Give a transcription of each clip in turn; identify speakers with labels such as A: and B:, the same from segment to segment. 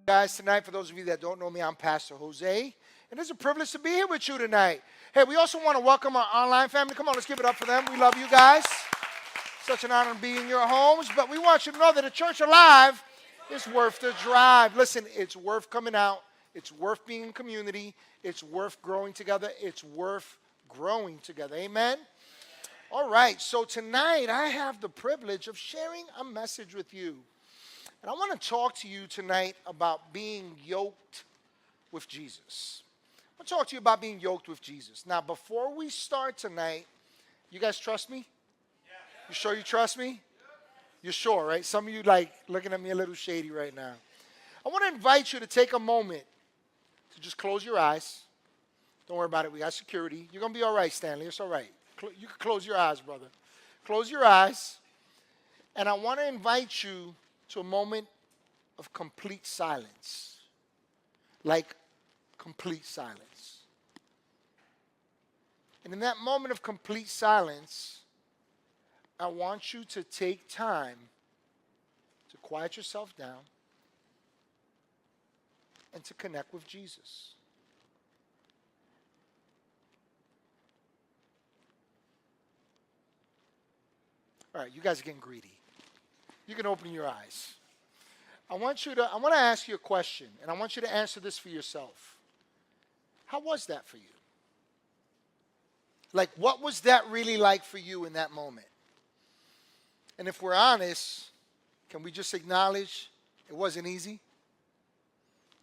A: Guys, tonight, for those of you that don't know me, I'm Pastor Jose, and it's a privilege to be here with you tonight. Hey, we also want to welcome our online family. Come on, let's give it up for them. We love you guys. Such an honor to be in your homes, but we want you to know that a church alive is worth the drive. Listen, it's worth coming out. It's worth being in community. It's worth growing together. It's worth growing together. Amen? All right, so tonight I have the privilege of sharing a message with you. And I want to talk to you tonight about being yoked with Jesus. I want to talk to you about being yoked with Jesus. Now, before we start tonight, you guys trust me? You sure you trust me? You're sure, right? Some of you like looking at me a little shady right now. I want to invite you to take a moment to just close your eyes. Don't worry about it. We got security. You're going to be all right, Stanley. It's all right. You can close your eyes, brother. Close your eyes. And I want to invite you to a moment of complete silence. Like complete silence. And in that moment of complete silence, I want you to take time to quiet yourself down and to connect with Jesus. All right, you guys are getting greedy. You can open your eyes. I want to ask you a question, and I want you to answer this for yourself. How was that for you? Like, what was that really like for you in that moment? And if we're honest, can we just acknowledge it wasn't easy?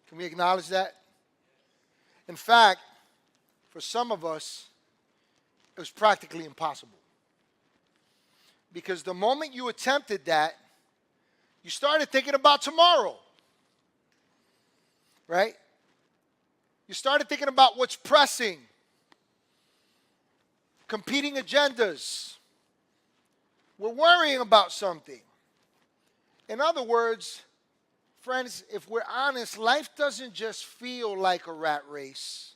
A: Can we acknowledge that? In fact, for some of us, it was practically impossible. Because the moment you attempted that, you started thinking about tomorrow, right? You started thinking about what's pressing, competing agendas. We're worrying about something. In other words, friends, if we're honest, life doesn't just feel like a rat race.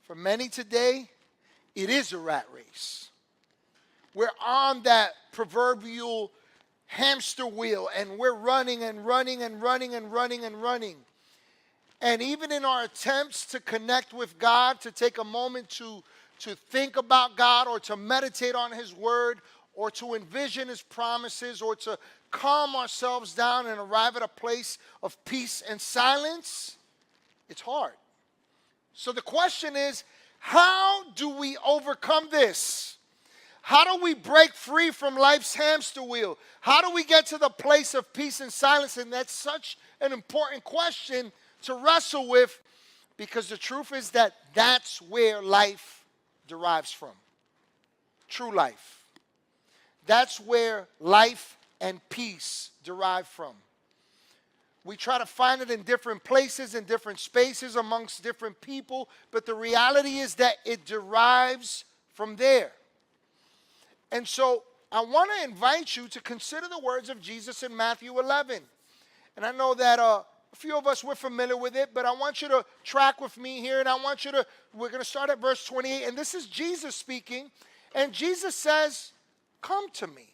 A: For many today, it is a rat race. We're on that proverbial hamster wheel, and we're running and running and running and running and running. And even in our attempts to connect with God, to take a moment to think about God or to meditate on His Word or to envision His promises or to calm ourselves down and arrive at a place of peace and silence, it's hard. So the question is, how do we overcome this? How do we break free from life's hamster wheel? How do we get to the place of peace and silence? And that's such an important question to wrestle with, because the truth is that that's where life derives from. True life. That's where life and peace derive from. We try to find it in different places, in different spaces, amongst different people, but the reality is that it derives from there. And so I want to invite you to consider the words of Jesus in Matthew 11. And I know that a few of us, we're familiar with it, but I want you to track with me here, and we're going to start at verse 28, and this is Jesus speaking, and Jesus says, "Come to me.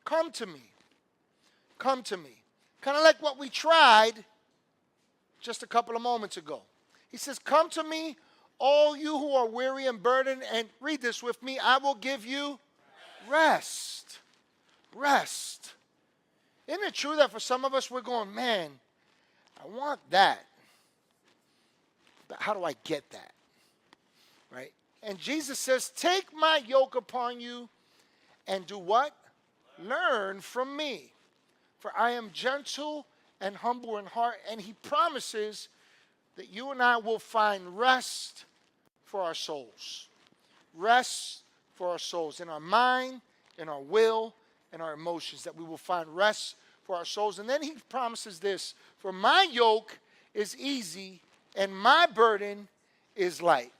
A: Come to me. Come to me." Kind of like what we tried just a couple of moments ago. He says, "Come to me, all you who are weary and burdened," and read this with me, "I will give you rest." Rest. Isn't it true that for some of us we're going, man, I want that, but how do I get that? Right? And Jesus says, "Take my yoke upon you and do what? Learn from me. For I am gentle and humble in heart." And He promises that you and I will find rest for our souls. Rest for our souls. In our mind, in our will, in our emotions. That we will find rest for our souls. And then He promises this: "For my yoke is easy and my burden is light."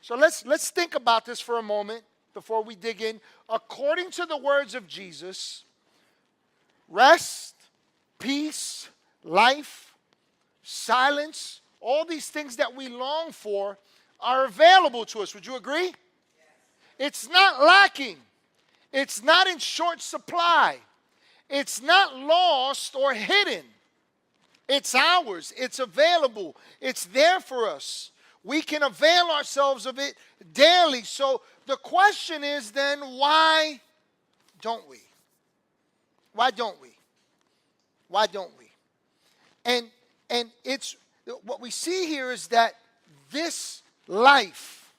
A: So let's think about this for a moment before we dig in. According to the words of Jesus, rest, peace, life, silence, all these things that we long for are available to us. Would you agree? Yes. It's not lacking. It's not in short supply. It's not lost or hidden. It's ours. It's available. It's there for us. We can avail ourselves of it daily. So the question is then, why don't we? Why don't we? Why don't we? And it's what we see here is that this life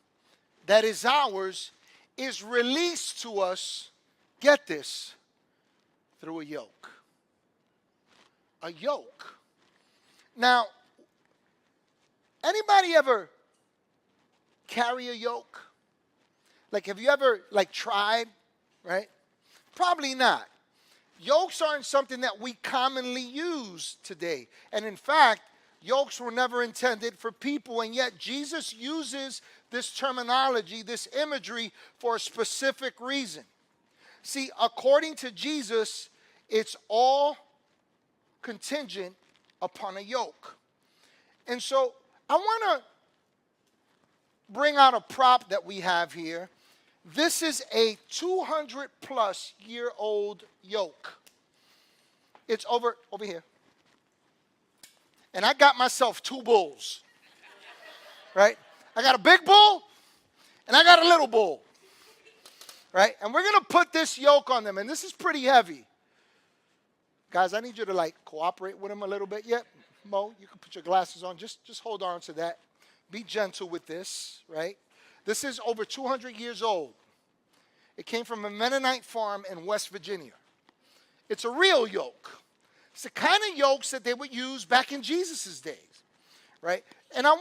A: that is ours is released to us, get this, through a yoke. A yoke. Now, anybody ever carry a yoke? Like, have you ever, like, tried, right? Probably not. Yokes aren't something that we commonly use today. And in fact, yokes were never intended for people, and yet Jesus uses this terminology, this imagery, for a specific reason. See, according to Jesus, it's all contingent upon a yoke. And so I want to bring out a prop that we have here. This is a 200-plus-year-old yoke. It's over here. And I got myself 2 bulls, right? I got a big bull, and I got a little bull, right? And we're going to put this yoke on them, and this is pretty heavy. Guys, I need you to, like, cooperate with them a little bit. Yep, Mo, you can put your glasses on. Just hold on to that. Be gentle with this, right? This is over 200 years old. It came from a Mennonite farm in West Virginia. It's a real yoke. It's the kind of yokes that they would use back in Jesus' days, right? And I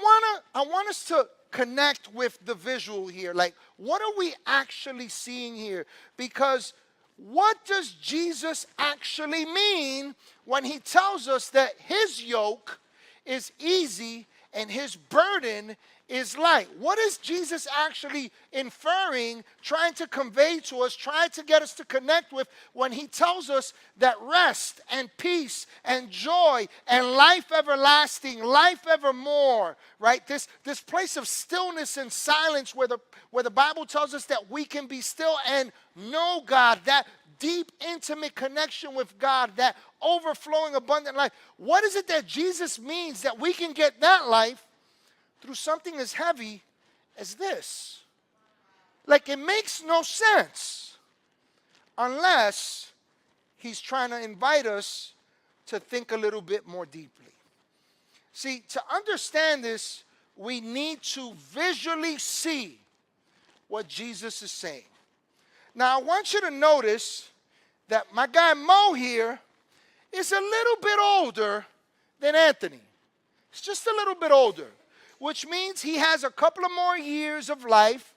A: want us to connect with the visual here. Like, what are we actually seeing here? Because what does Jesus actually mean when he tells us that his yoke is easy and his burden is light? What is Jesus actually inferring, trying to convey to us, trying to get us to connect with when he tells us that rest and peace and joy and life everlasting, life evermore, right? This place of stillness and silence where the Bible tells us that we can be still and know God, that deep, intimate connection with God, that overflowing, abundant life. What is it that Jesus means that we can get that life through something as heavy as this? Like, it makes no sense unless he's trying to invite us to think a little bit more deeply. See, to understand this, we need to visually see what Jesus is saying. Now, I want you to notice that my guy Mo here is a little bit older than Anthony. He's just a little bit older, which means he has a couple of more years of life,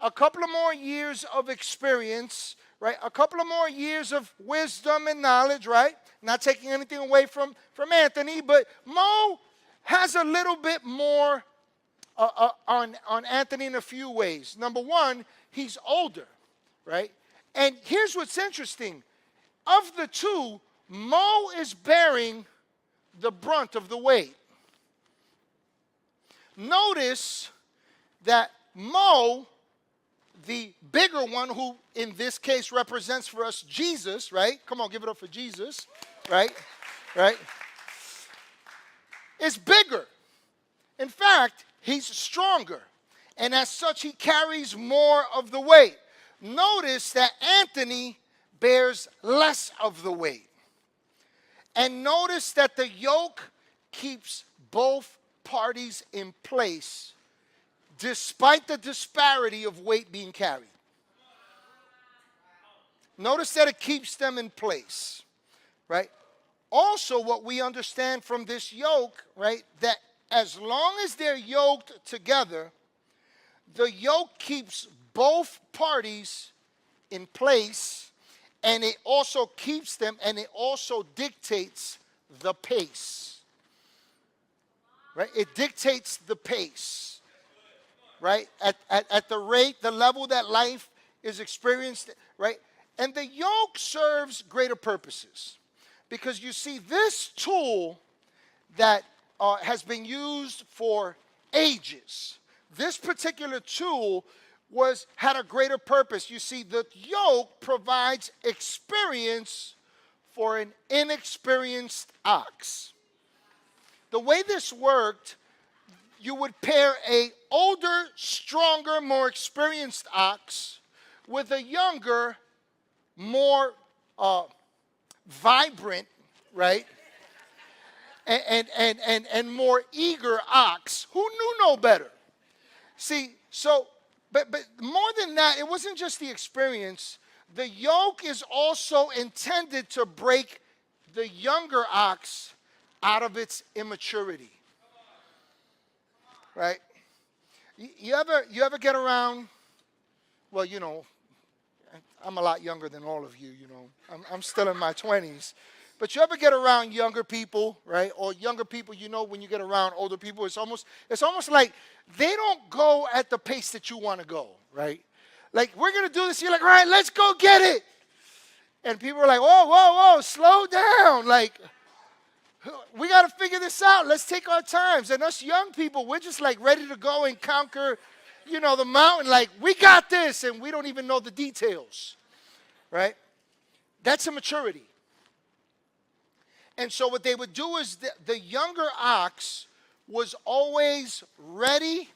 A: a couple of more years of experience, right? A couple of more years of wisdom and knowledge, right? Not taking anything away from Anthony, but Mo has a little bit more on Anthony in a few ways. Number one, he's older, right? And here's what's interesting. Of the two, Mo is bearing the brunt of the weight. Notice that Mo, the bigger one, who in this case represents for us Jesus, right? Come on, give it up for Jesus, right? Right? Is bigger. In fact, he's stronger. And as such, he carries more of the weight. Notice that Anthony bears less of the weight. And notice that the yoke keeps both parties in place despite the disparity of weight being carried. Notice that it keeps them in place, right? Also, what we understand from this yoke, right, that as long as they're yoked together, the yoke keeps both parties in place, and it also keeps them, and it also dictates the pace. Right? It dictates the pace. Right? At the rate, the level that life is experienced, right? And the yoke serves greater purposes. Because you see, this tool that has been used for ages, this particular tool had a greater purpose. You see, the yoke provides experience for an inexperienced ox. The way this worked, you would pair a older, stronger, more experienced ox with a younger, more vibrant, right? And more eager ox who knew no better. See, so, but more than that, it wasn't just the experience. The yoke is also intended to break the younger ox out of its immaturity. Right? You ever get around, well, you know, I'm a lot younger than all of you, you know. I'm still in my 20s. But you ever get around younger people, right? Or younger people, you know, when you get around older people, it's almost like they don't go at the pace that you want to go, right? Like, we're going to do this. You're like, all right, let's go get it. And people are like, whoa, whoa, whoa, slow down. Like, we got to figure this out. Let's take our times. And us young people, we're just like ready to go and conquer, you know, the mountain. Like, we got this. And we don't even know the details, right? That's immaturity. And so what they would do is the younger ox was always ready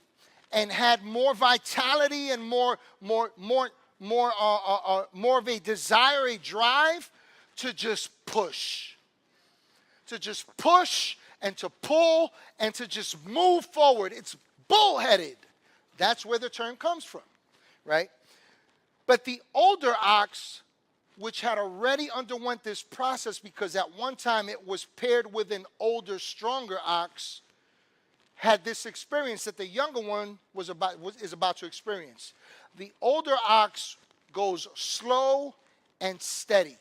A: and had more vitality and more of a desire, a drive to just push. To just push and to pull and to just move forward. It's bullheaded. That's where the term comes from, right? But the older ox, which had already underwent this process because at one time it was paired with an older, stronger ox, had this experience that the younger one is about to experience. The older ox goes slow and steady.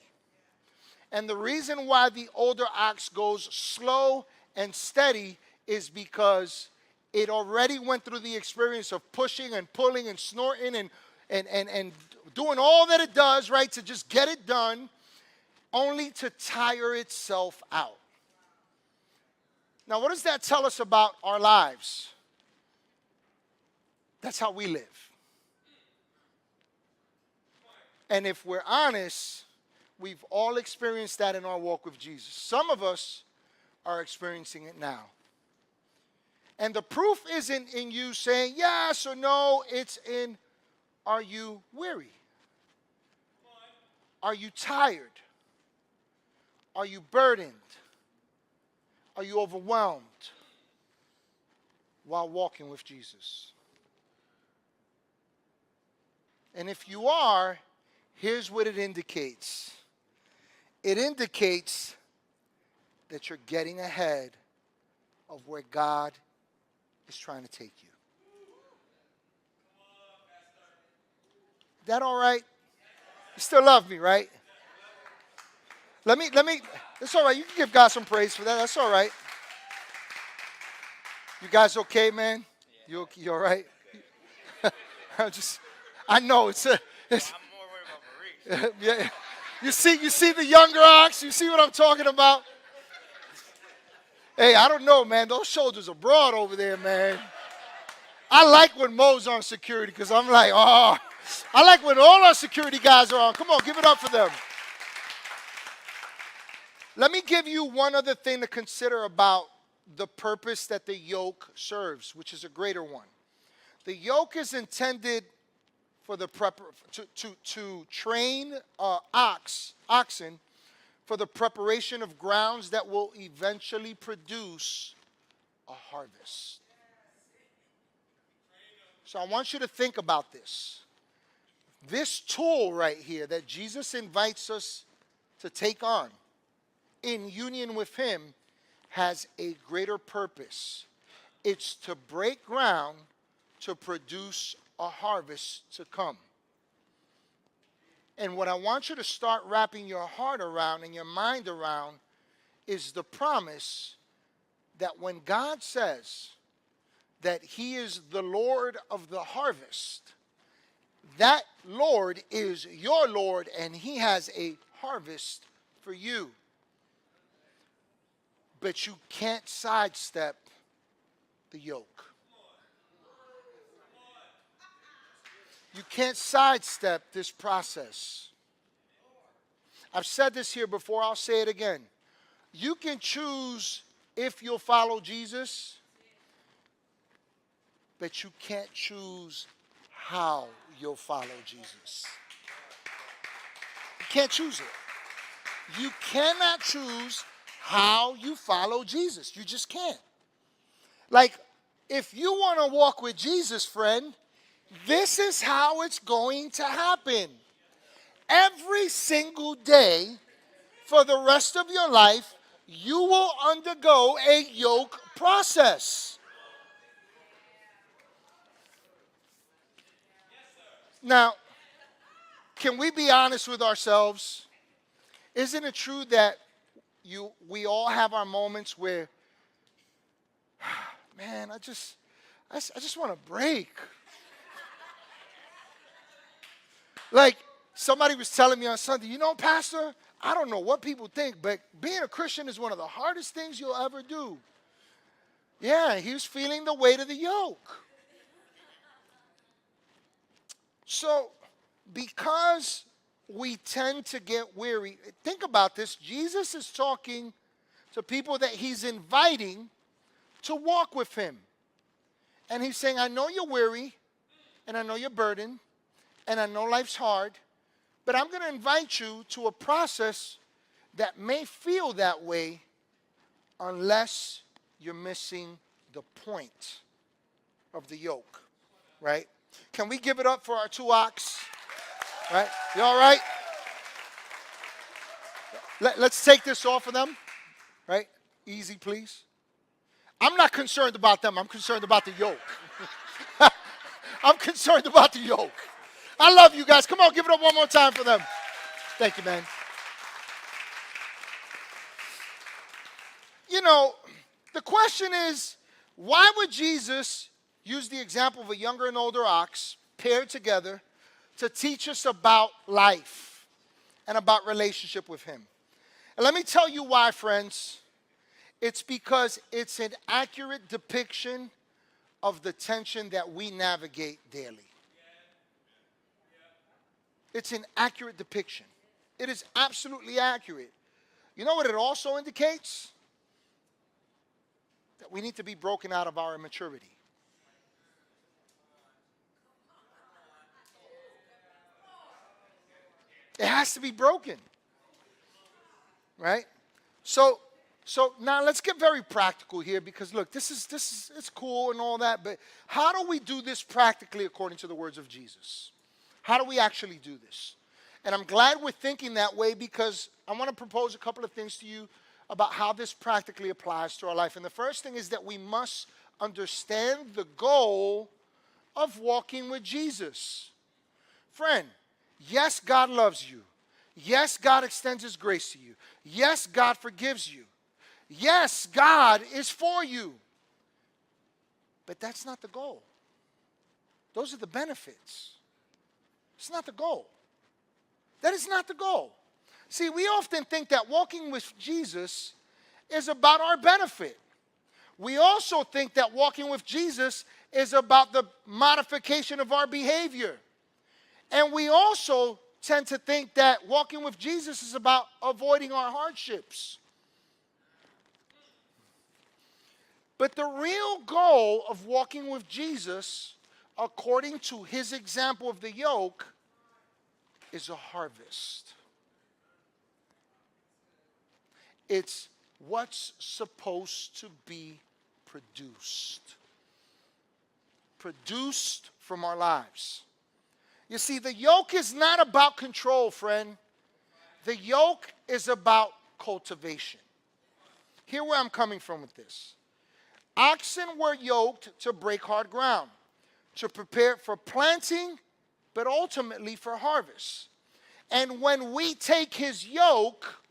A: And the reason why the older ox goes slow and steady is because it already went through the experience of pushing and pulling and snorting and doing all that it does, right, to just get it done, only to tire itself out. Now, what does that tell us about our lives? That's how we live. And if we're honest, we've all experienced that in our walk with Jesus. Some of us are experiencing it now. And the proof isn't in you saying yes or no, it's in, are you weary? Are you tired? Are you burdened? Are you overwhelmed while walking with Jesus? And if you are, here's what it indicates. It indicates that you're getting ahead of where God is trying to take you. That all right? You still love me, right? Let me, it's all right. You can give God some praise for that. That's all right. You guys okay, man? You all right? I know it's
B: I'm more worried about Maurice.
A: yeah. You see the younger ox? You see what I'm talking about? Hey, I don't know, man. Those shoulders are broad over there, man. I like when Mo's on security because I'm like, oh. I like when all our security guys are on. Come on, give it up for them. Let me give you one other thing to consider about the purpose that the yoke serves, which is a greater one. The yoke is intended for the to train oxen for the preparation of grounds that will eventually produce a harvest. So I want you to think about this. This tool right here that Jesus invites us to take on in union with him has a greater purpose. It's to break ground to produce a harvest to come. And what I want you to start wrapping your heart around and your mind around is the promise that when God says that he is the Lord of the harvest, that Lord is your Lord and he has a harvest for you. But you can't sidestep the yoke. You can't sidestep this process. I've said this here before, I'll say it again. You can choose if you'll follow Jesus, but you can't choose how you'll follow Jesus. You can't choose it. You cannot choose how you follow Jesus. You just can't. Like, if you want to walk with Jesus, friend, this is how it's going to happen. Every single day for the rest of your life, you will undergo a yoke process. Now, can we be honest with ourselves? Isn't it true that we all have our moments where, man, I just want to break. Like somebody was telling me on Sunday, you know, Pastor, I don't know what people think, but being a Christian is one of the hardest things you'll ever do. Yeah, he was feeling the weight of the yoke. So, because we tend to get weary, think about this. Jesus is talking to people that he's inviting to walk with him. And he's saying, I know you're weary, and I know you're burdened, and I know life's hard, but I'm going to invite you to a process that may feel that way unless you're missing the point of the yoke, right? Can we give it up for our two ox? Right? You all right? Let's take this off of them, right? Easy, please. I'm not concerned about them. I'm concerned about the yoke. I'm concerned about the yoke. I love you guys. Come on, give it up one more time for them. Thank you, man. You know, the question is, why would Jesus use the example of a younger and older ox paired together to teach us about life and about relationship with him? And let me tell you why, friends. It's because it's an accurate depiction of the tension that we navigate daily. It's an accurate depiction. It is absolutely accurate. You know what it also indicates? That we need to be broken out of our immaturity. It has to be broken. Right? So now let's get very practical here, because look, this is it's cool and all that, but how do we do this practically according to the words of Jesus? How do we actually do this? And I'm glad we're thinking that way, because I want to propose a couple of things to you about how this practically applies to our life. And the first thing is that we must understand the goal of walking with Jesus. Friend, yes, God loves you. Yes, God extends his grace to you. Yes, God forgives you. Yes, God is for you. But that's not the goal. Those are the benefits. It's not the goal. That is not the goal. See, we often think that walking with Jesus is about our benefit. We also think that walking with Jesus is about the modification of our behavior. And we also tend to think that walking with Jesus is about avoiding our hardships. But the real goal of walking with Jesus, according to his example of the yoke, is a harvest. It's what's supposed to be produced. Produced from our lives. You see, the yoke is not about control, friend. The yoke is about cultivation. Hear where I'm coming from with this. Oxen were yoked to break hard ground, to prepare for planting, but ultimately for harvest. And when we take his yoke,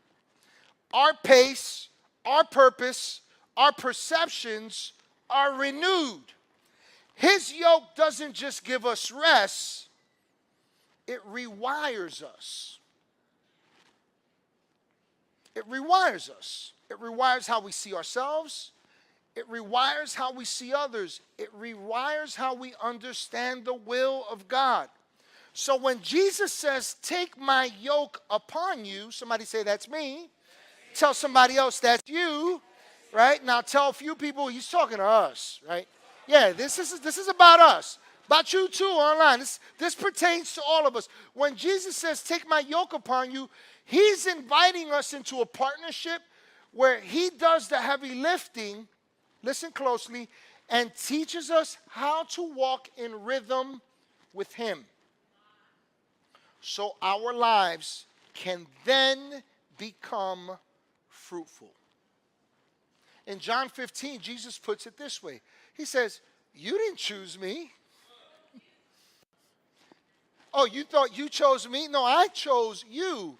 A: our pace, our purpose, our perceptions are renewed. His yoke doesn't just give us rest, it rewires us. It rewires us. It rewires how we see ourselves. It rewires how we see others. It rewires how we understand the will of God. So when Jesus says, take my yoke upon you, somebody say, that's me. Tell somebody else, that's you. right? Now tell a few people he's talking to us, right? Yeah, this is about us. About you too online. This pertains to all of us. When Jesus says, take my yoke upon you, he's inviting us into a partnership where he does the heavy lifting, listen closely, and teaches us how to walk in rhythm with him. So our lives can then become fruitful. In John 15, Jesus puts it this way. He says, you didn't choose me. Oh, you thought you chose me? No, I chose you.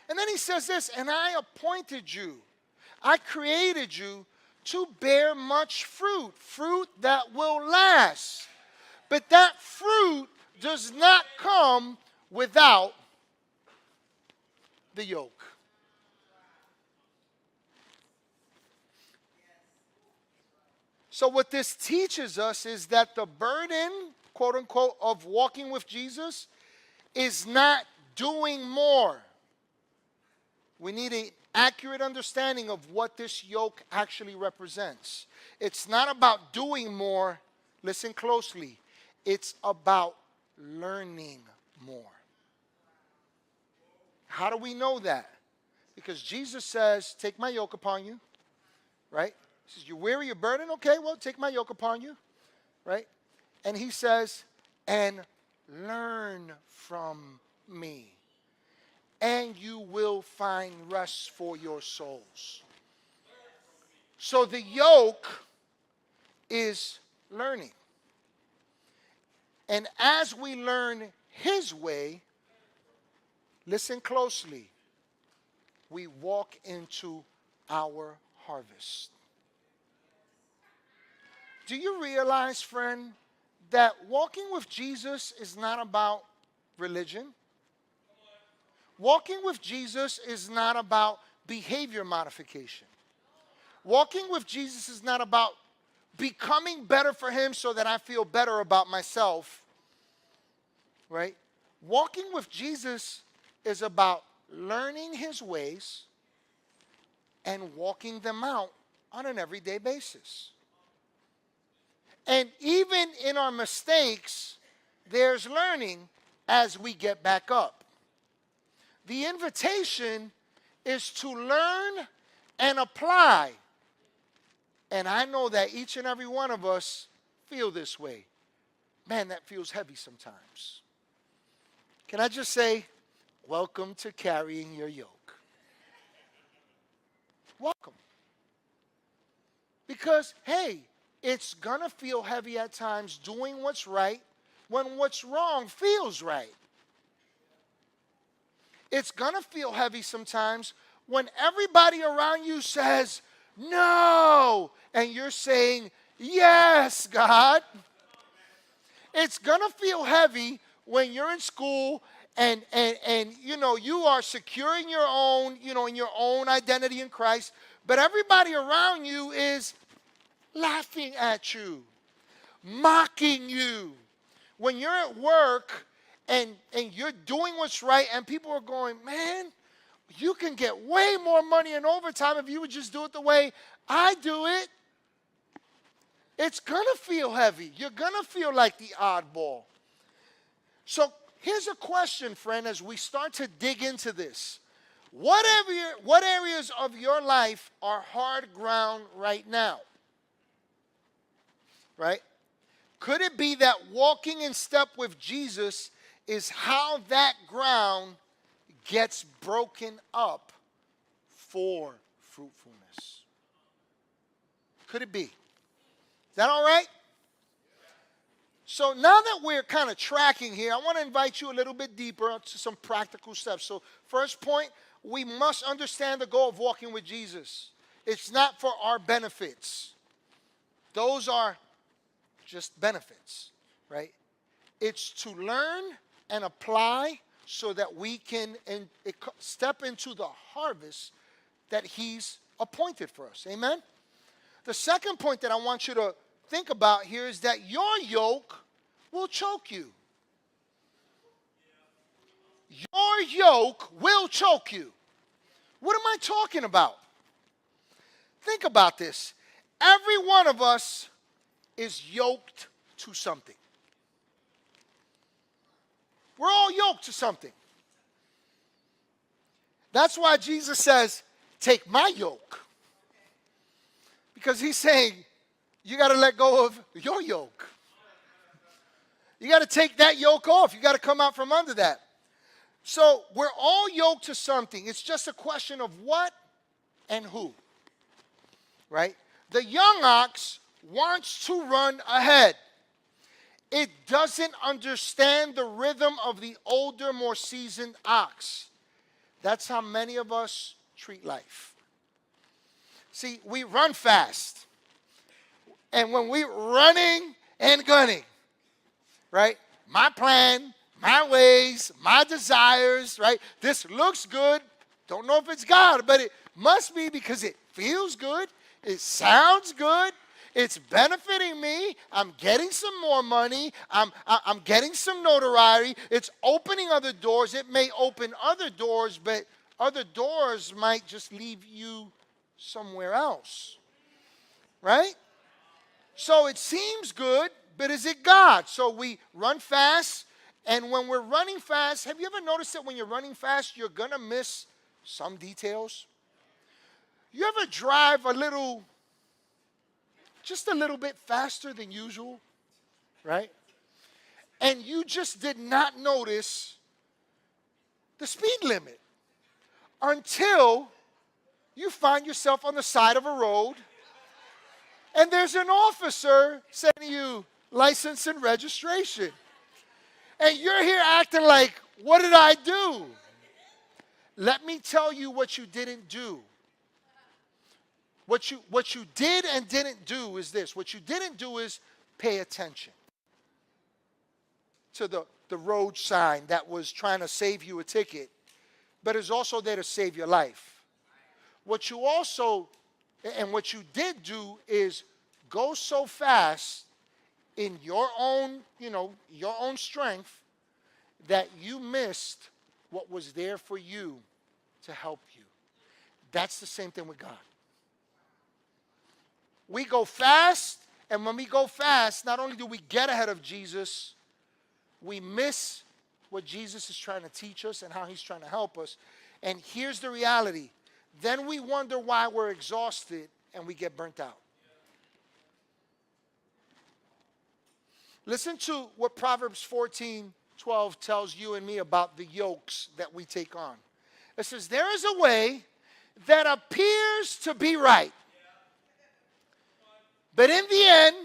A: And then he says this, and I appointed you. I created you to bear much fruit, fruit that will last. But that fruit does not come without the yoke. So what this teaches us is that the burden, quote unquote, of walking with Jesus is not doing more. We need an accurate understanding of what this yoke actually represents. It's not about doing more, listen closely, it's about learning more. How do we know that? Because Jesus says, take my yoke upon you, right? He says, you're weary, you're burdened? Okay, well, take my yoke upon you, right? And he says, and learn from me, and you will find rest for your souls. So the yoke is learning. And as we learn his way, listen closely, we walk into our harvest. Do you realize, friend, that walking with Jesus is not about religion? Walking with Jesus is not about behavior modification. Walking with Jesus is not about becoming better for him so that I feel better about myself, right? Walking with Jesus is about learning his ways and walking them out on an everyday basis. And even in our mistakes, there's learning as we get back up. The invitation is to learn and apply. And I know that each and every one of us feel this way. Man, that feels heavy sometimes. Can I just say, welcome to carrying your yoke. Welcome. Because, hey, it's going to feel heavy at times doing what's right when what's wrong feels right. It's going to feel heavy sometimes when everybody around you says, no, and you're saying, yes, God. It's going to feel heavy when you're in school and you are secure in your own, in your own identity in Christ, but everybody around you is laughing at you, mocking you. When you're at work and you're doing what's right and people are going, man, you can get way more money in overtime if you would just do it the way I do it. It's going to feel heavy. You're going to feel like the oddball. So here's a question, friend, as we start to dig into this. What areas of your life are hard ground right now? Right? Could it be that walking in step with Jesus is how that ground gets broken up for fruitfulness? Could it be? Is that all right? So now that we're kind of tracking here, I want to invite you a little bit deeper to some practical steps. So first point, we must understand the goal of walking with Jesus. It's not for our benefits. Those are just benefits, right? It's to learn and apply so that we can step into the harvest that he's appointed for us. Amen? The second point that I want you to think about here is that your yoke will choke you. Your yoke will choke you. What am I talking about? Think about this. Every one of us is yoked to something. We're all yoked to something. That's why Jesus says, take my yoke. Because he's saying, you got to let go of your yoke. You got to take that yoke off. You got to come out from under that. So we're all yoked to something. It's just a question of what and who. Right? The young ox wants to run ahead. It doesn't understand the rhythm of the older, more seasoned ox. That's how many of us treat life. See, we run fast. And when we're running and gunning, right? My plan, my ways, my desires, right? This looks good. Don't know if it's God, but it must be because it feels good. It sounds good. It's benefiting me. I'm getting some more money. I'm getting some notoriety. It's opening other doors. It may open other doors, but other doors might just leave you somewhere else. Right? So it seems good, but is it God? So we run fast, and when we're running fast, have you ever noticed that when you're running fast, you're going to miss some details? You ever drive just a little bit faster than usual, right? And you just did not notice the speed limit until you find yourself on the side of a road and there's an officer sending you license and registration. And you're here acting like, what did I do? Let me tell you what you didn't do. What you did and didn't do is this. What you didn't do is pay attention to the road sign that was trying to save you a ticket, but is also there to save your life. What you did do is go so fast in your own strength that you missed what was there for you to help you. That's the same thing with God. We go fast, and when we go fast, not only do we get ahead of Jesus, we miss what Jesus is trying to teach us and how he's trying to help us. And here's the reality. Then we wonder why we're exhausted and we get burnt out. Listen to what Proverbs 14:12 tells you and me about the yokes that we take on. It says, there is a way that appears to be right, but in the end,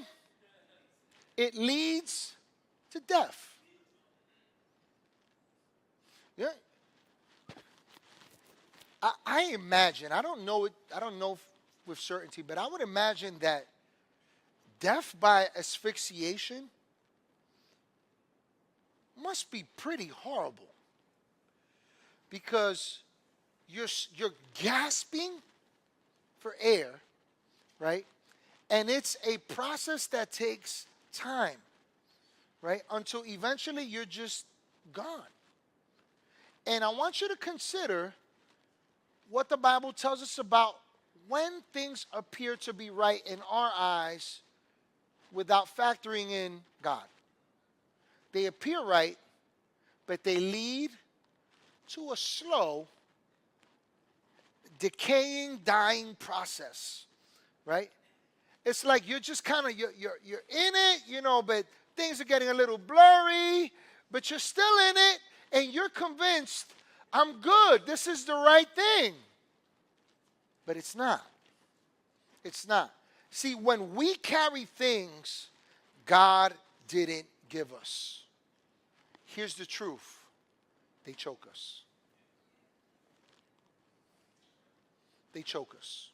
A: it leads to death. Yeah. I imagine, I don't know with certainty, but I would imagine that death by asphyxiation must be pretty horrible, because you're gasping for air, right? And it's a process that takes time, right? Until eventually you're just gone. And I want you to consider what the Bible tells us about when things appear to be right in our eyes without factoring in God. They appear right, but they lead to a slow, decaying, dying process, right? It's like you're just kind of, you're in it, but things are getting a little blurry, but you're still in it, and you're convinced, I'm good, this is the right thing. But it's not. It's not. See, when we carry things God didn't give us, here's the truth. They choke us. They choke us.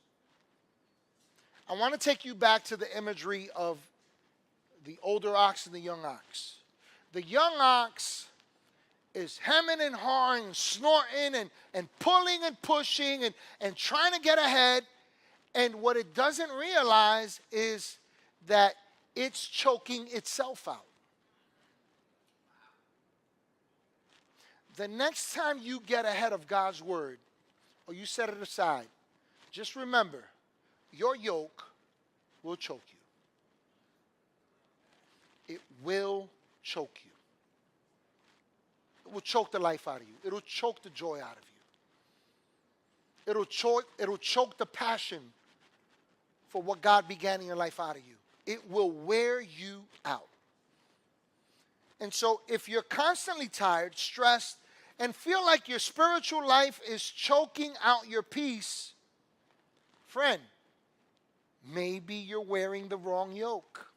A: I want to take you back to the imagery of the older ox and the young ox. The young ox is hemming and hawing, snorting and pulling and pushing and trying to get ahead. And what it doesn't realize is that it's choking itself out. The next time you get ahead of God's word, or you set it aside, just remember, your yoke will choke you. It will choke you. It will choke the life out of you. It'll choke the joy out of you. It'll choke the passion for what God began in your life out of you. It will wear you out. And so if you're constantly tired, stressed, and feel like your spiritual life is choking out your peace, friend, maybe you're wearing the wrong yoke.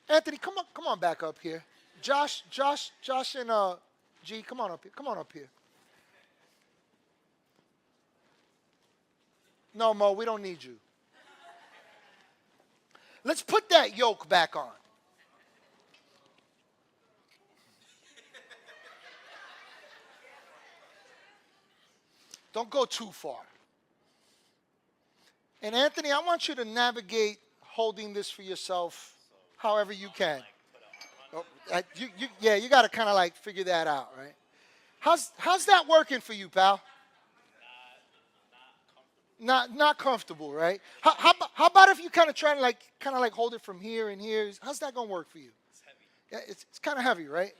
A: Anthony, come on back up here. Josh, and G, come on up here. Come on up here. No, Mo, we don't need you. Let's put that yoke back on. Don't go too far. And Anthony, I want you to navigate holding this for yourself however you can. Oh, you got to kind of like figure that out, right? How's that working for you, pal? Not comfortable, right? How about if you kind of try to like hold it from here and here? How's that gonna work for you?
B: It's heavy.
A: Yeah, it's kind of heavy, right?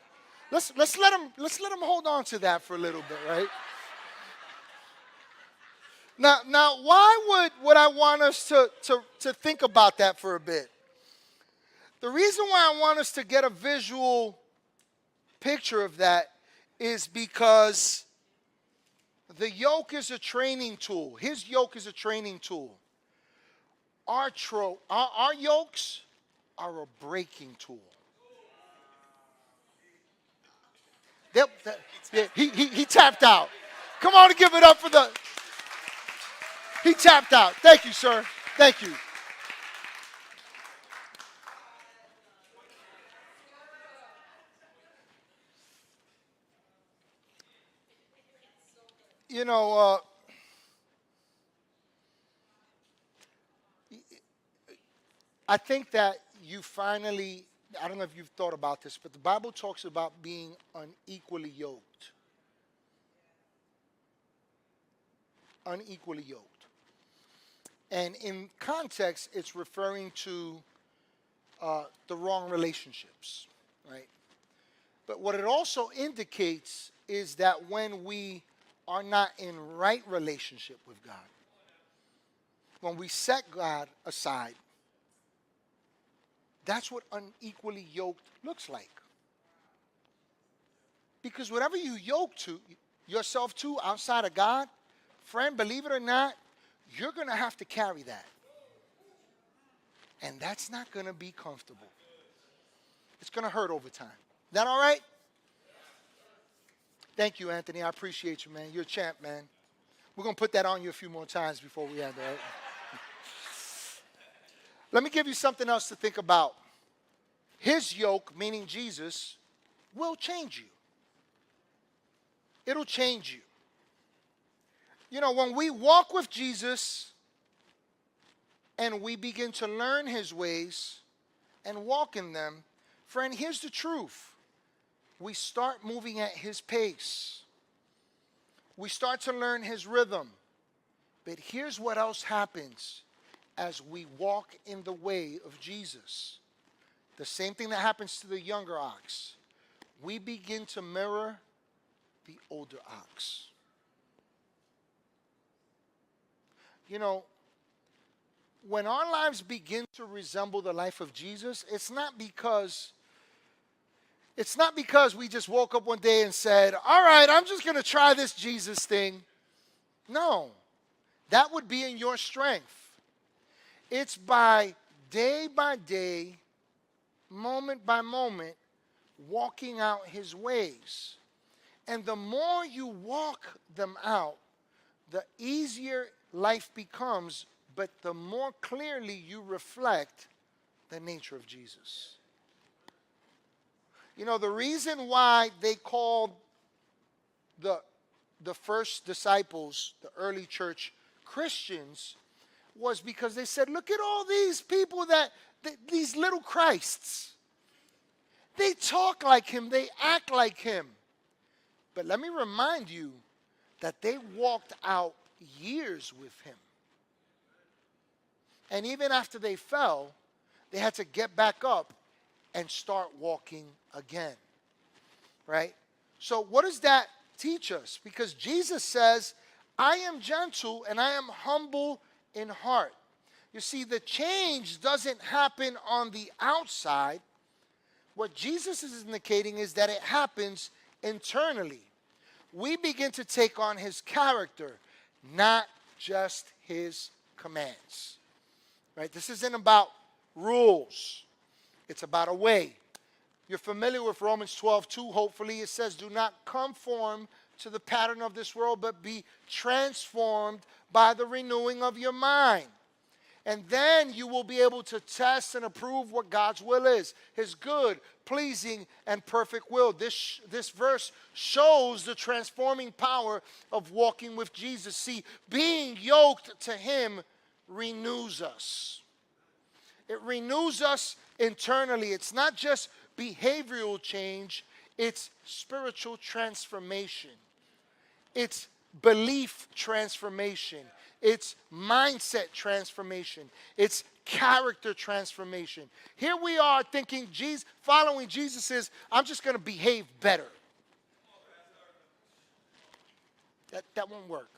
A: Let's let him hold on to that for a little bit, right? Now, why would I want us to think about that for a bit? The reason why I want us to get a visual picture of that is because the yoke is a training tool. His yoke is a training tool. Our yokes are a breaking tool. He tapped out. Come on and give it up for the... He tapped out. Thank you, sir. Thank you. You know, I think that you finally, I don't know if you've thought about this, but the Bible talks about being unequally yoked. Unequally yoked. And in context, it's referring to the wrong relationships, right? But what it also indicates is that when we are not in right relationship with God, when we set God aside, that's what unequally yoked looks like. Because whatever you yoke to yourself to outside of God, friend, believe it or not, you're going to have to carry that. And that's not going to be comfortable. It's going to hurt over time. Is that all right? Thank you, Anthony. I appreciate you, man. You're a champ, man. We're going to put that on you a few more times before we end, all right? Let me give you something else to think about. His yoke, meaning Jesus, will change you. It'll change you. You know, when we walk with Jesus and we begin to learn his ways and walk in them, friend, here's the truth. We start moving at his pace. We start to learn his rhythm. But here's what else happens as we walk in the way of Jesus. The same thing that happens to the younger ox. We begin to mirror the older ox. You know, when our lives begin to resemble the life of Jesus, it's not because we just woke up one day and said, all right, I'm just going to try this Jesus thing. No, that would be in your strength. It's by day, moment by moment, walking out his ways. And the more you walk them out, the easier life becomes, but the more clearly you reflect the nature of Jesus. You know, the reason why they called the first disciples, the early church, Christians, was because they said, look at all these people these little Christs. They talk like him, they act like him. But let me remind you, that they walked out years with him. And even after they fell, they had to get back up and start walking again. Right? So what does that teach us? Because Jesus says, I am gentle and I am humble in heart. You see, the change doesn't happen on the outside. What Jesus is indicating is that it happens internally. We begin to take on his character, not just his commands. Right? This isn't about rules. It's about a way. You're familiar with Romans 12:2. Hopefully it says, do not conform to the pattern of this world, but be transformed by the renewing of your mind. And then you will be able to test and approve what God's will is, his good, pleasing, and perfect will. This verse shows the transforming power of walking with Jesus. See, being yoked to him renews us. It renews us internally. It's not just behavioral change, it's spiritual transformation. It's belief transformation. It's mindset transformation. It's character transformation. Here we are thinking, following Jesus is, I'm just going to behave better. That won't work.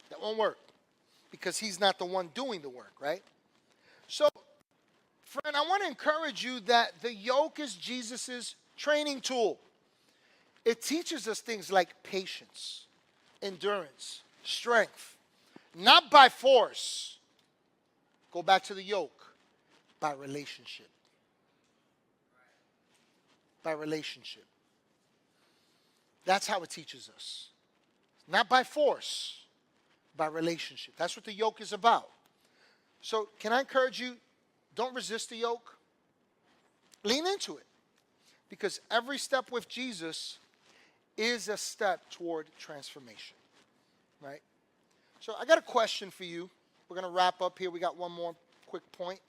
A: That won't work. Because he's not the one doing the work, right? So, friend, I want to encourage you that the yoke is Jesus' training tool. It teaches us things like patience, endurance, strength. Not by force. Go back to the yoke. By relationship. By relationship. That's how it teaches us. Not by force. By relationship. That's what the yoke is about. So can I encourage you, don't resist the yoke. Lean into it. Because every step with Jesus is a step toward transformation. Right? So I got a question for you. We're going to wrap up here. We got one more quick point.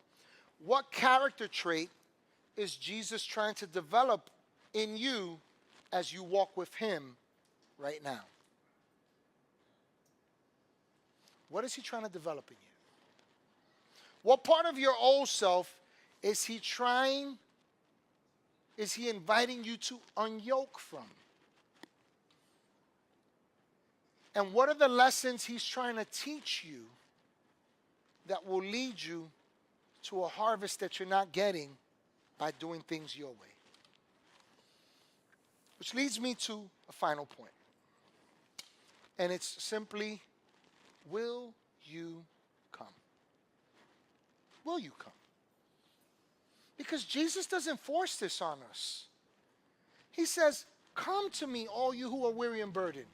A: What character trait is Jesus trying to develop in you as you walk with him right now? What is he trying to develop in you? What part of your old self is he inviting you to unyoke from? And what are the lessons he's trying to teach you that will lead you to a harvest that you're not getting by doing things your way? Which leads me to a final point. And it's simply, will you come? Will you come? Because Jesus doesn't force this on us. He says, come to me, all you who are weary and burdened.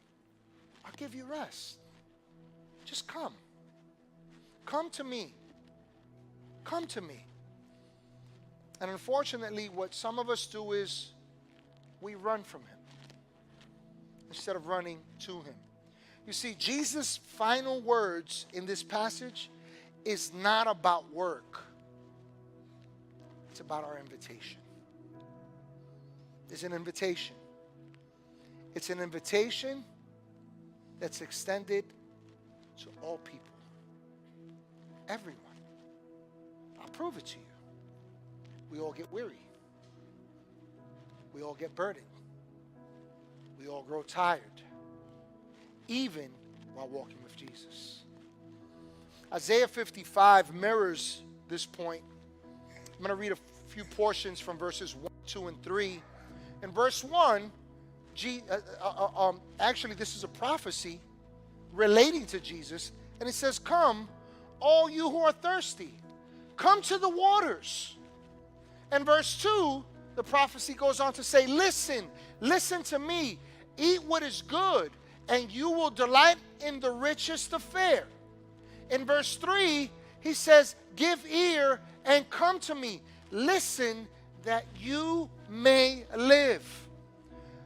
A: I'll give you rest. Just come. Come to me. Come to me. And unfortunately, what some of us do is we run from him instead of running to him. You see, Jesus' final words in this passage is not about work. It's about our invitation. It's an invitation. It's an invitation that's extended to all people. Everyone. I'll prove it to you. We all get weary. We all get burdened. We all grow tired. Even while walking with Jesus. Isaiah 55 mirrors this point. I'm going to read a few portions from verses 1, 2, and 3. In verse 1, actually this is a prophecy relating to Jesus. And it says, come, all you who are thirsty. Come to the waters. And verse 2, the prophecy goes on to say, listen to me. Eat what is good, and you will delight in the richest of fare. In verse 3, he says, give ear and come to me. Listen that you may live.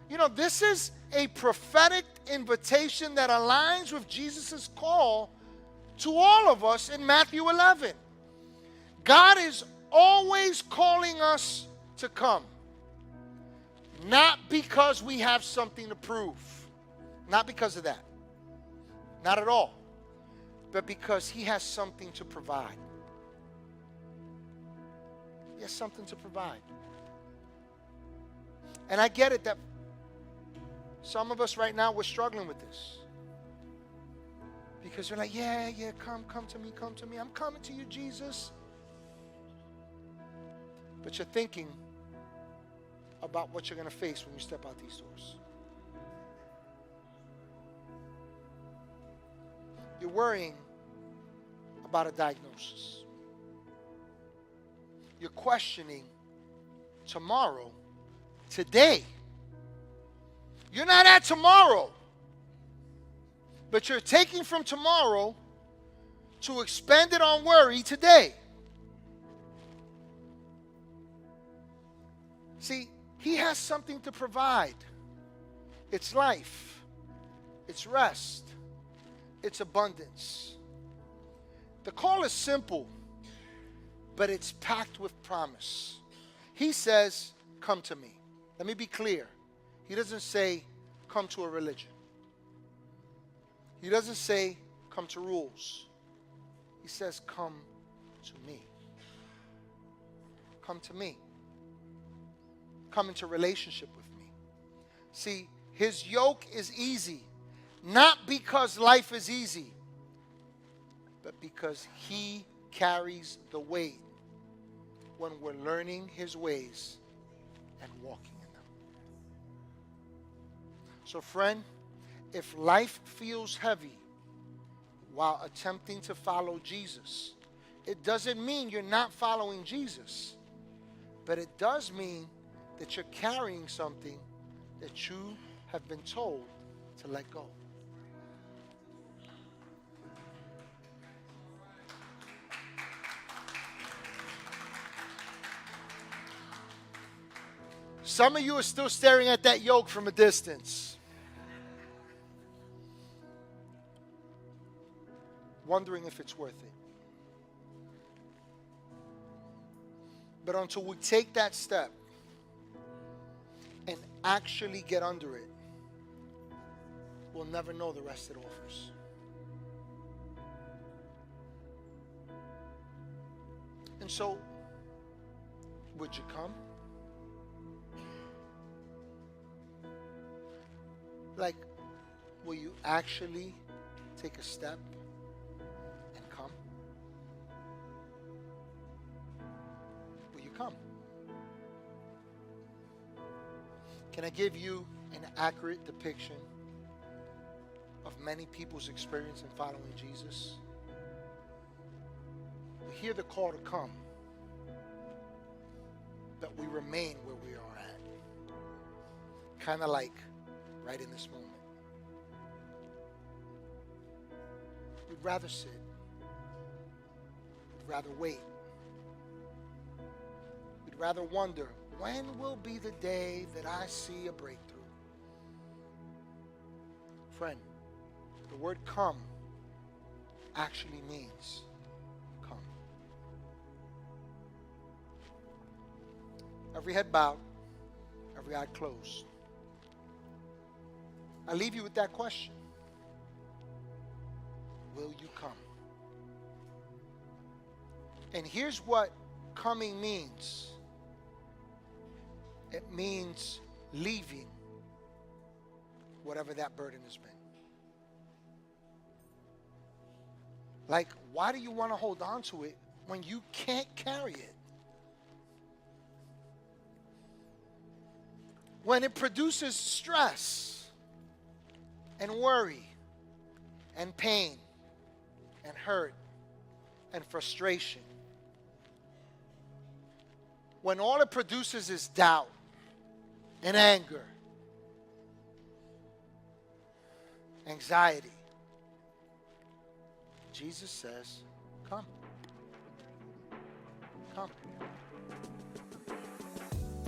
A: You know, this is a prophetic invitation that aligns with Jesus' call to all of us in Matthew 11. God is always calling us to come. Not because we have something to prove. Not because of that. Not at all. But because he has something to provide. He has something to provide. And I get it that some of us right now, we're struggling with this. Because you're like, yeah, come to me, come to me. I'm coming to you, Jesus. But you're thinking about what you're going to face when you step out these doors. You're worrying about a diagnosis. You're questioning tomorrow, today. You're not at tomorrow, but you're taking from tomorrow to expend it on worry today. See, he has something to provide. It's life. It's rest. It's abundance. The call is simple, but it's packed with promise. He says, come to me. Let me be clear. He doesn't say, come to a religion. He doesn't say, come to rules. He says, come to me. Come to me. Come into relationship with me. See, his yoke is easy, not because life is easy, but because he carries the weight when we're learning his ways and walking in them. So, friend, if life feels heavy while attempting to follow Jesus, it doesn't mean you're not following Jesus, but it does mean that you're carrying something that you have been told to let go. Some of you are still staring at that yoke from a distance, wondering if it's worth it. But until we take that step and actually get under it, we'll never know the rest it offers. And so, would you come? Like, will you actually take a step and come? Will you come? Can I give you an accurate depiction of many people's experience in following Jesus? We hear the call to come, but we remain where we are at. Kind of like right in this moment. We'd rather sit. We'd rather wait. We'd rather wonder, when will be the day that I see a breakthrough? Friend, the word come actually means come. Every head bowed, every eye closed. I leave you with that question. Will you come? And here's what coming means. It means leaving whatever that burden has been. Like, why do you want to hold on to it when you can't carry it? When it produces stress and worry and pain and hurt and frustration. When all it produces is doubt and anger, anxiety. Jesus says, come. Come.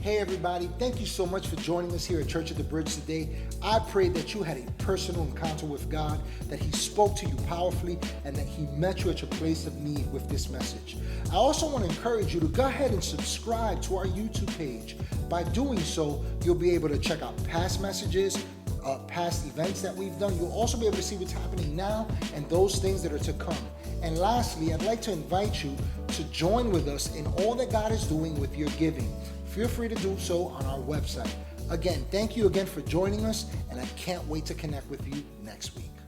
A: Hey everybody, thank you so much for joining us here at Church at the Bridge today. I pray that you had a personal encounter with God, that He spoke to you powerfully, and that He met you at your place of need with this message. I also want to encourage you to go ahead and subscribe to our YouTube page. By doing so, you'll be able to check out past messages,
C: past events that we've done. You'll also be able to see what's happening now and those things that are to come. And lastly, I'd like to invite you to join with us in all that God is doing with your giving. Feel free to do so on our website. Again, thank you again for joining us, and I can't wait to connect with you next week.